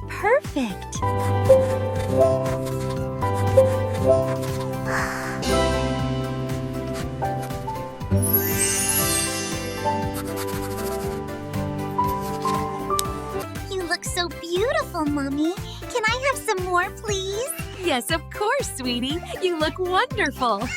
Perfect! You look so beautiful, Mommy. Can I have some more, please? Yes, of course, sweetie. You look wonderful.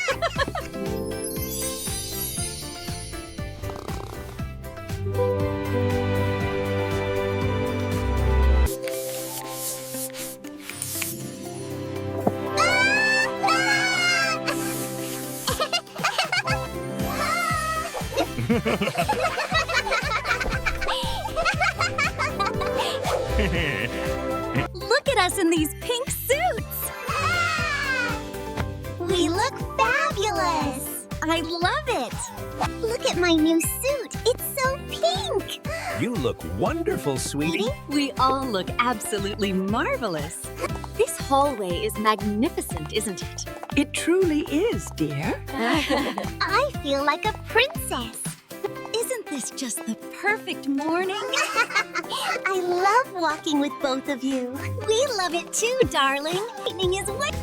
Look at us in these pink suits. We look fabulous. I love it. Look at my new suit. It's so pink. You look wonderful, sweetie. We all look absolutely marvelous. This hallway is magnificent, isn't it? It truly is, dear. I feel like a princess. Isn't this just the perfect morning? I love walking with both of you. We love it too, darling. Lightning is what?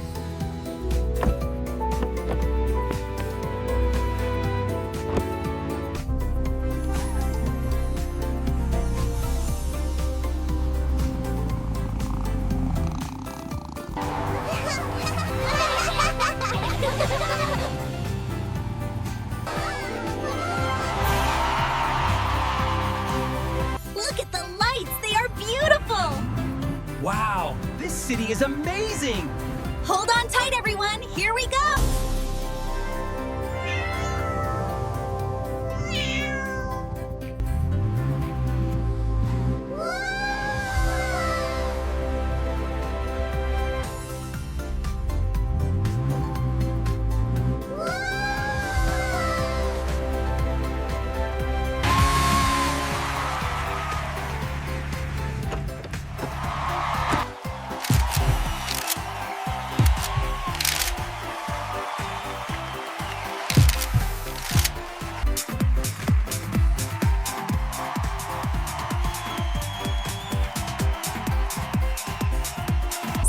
Look at the lights. They are beautiful. Wow, this city is amazing. Hold on tight, everyone. Here we go.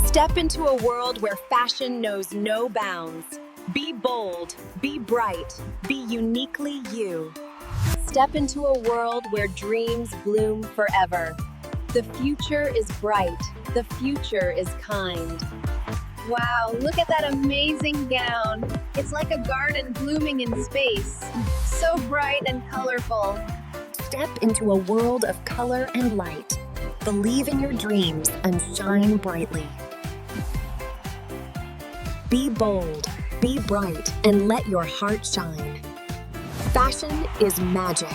Step into a world where fashion knows no bounds. Be bold, be bright, be uniquely you. Step into a world where dreams bloom forever. The future is bright, the future is kind. Wow, look at that amazing gown. It's like a garden blooming in space. So bright and colorful. Step into a world of color and light. Believe in your dreams and shine brightly. Be bold, be bright, and let your heart shine. Fashion is magic.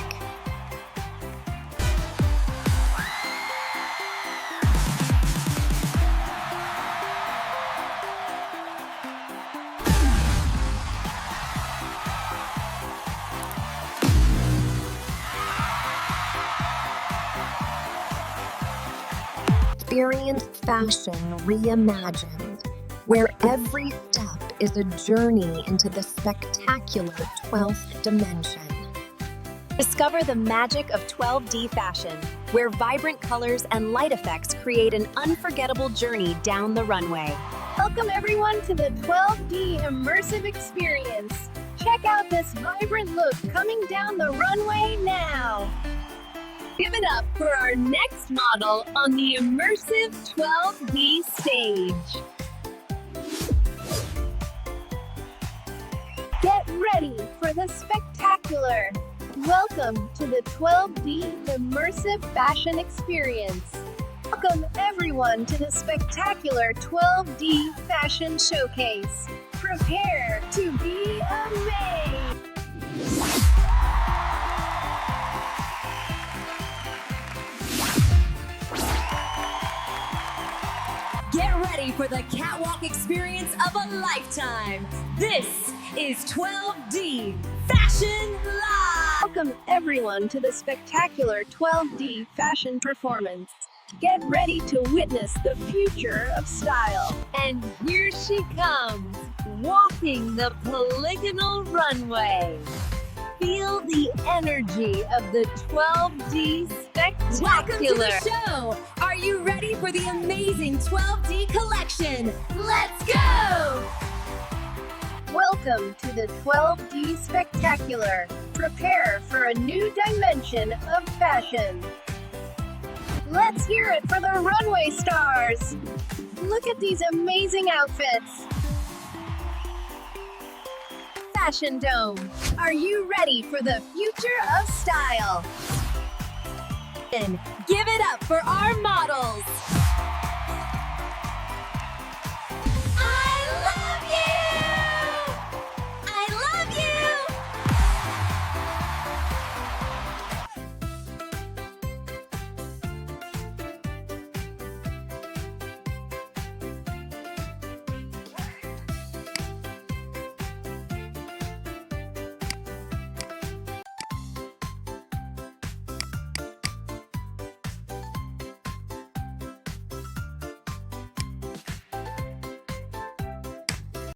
Experience fashion reimagined, where every step is a journey into the spectacular 12th dimension. Discover the magic of 12D fashion, where vibrant colors and light effects create an unforgettable journey down the runway. Welcome everyone to the 12D immersive experience. Check out this vibrant look coming down the runway now. Give it up for our next model on the immersive 12D stage. Get ready for the spectacular. Welcome to the 12D immersive fashion experience. Welcome everyone to the spectacular 12D fashion showcase. Prepare to be amazed. Get ready for the catwalk experience of a lifetime. This is 12D Fashion Live! Welcome everyone to the spectacular 12D fashion performance. Get ready to witness the future of style. And here she comes, walking the polygonal runway. Feel the energy of the 12D Spectacular. Welcome to the show! Are you ready for the amazing 12D collection? Let's go! Welcome to the 12D Spectacular. Prepare for a new dimension of fashion. Let's hear it for the runway stars. Look at these amazing outfits. Fashion Dome, are you ready for the future of style? And give it up for our models.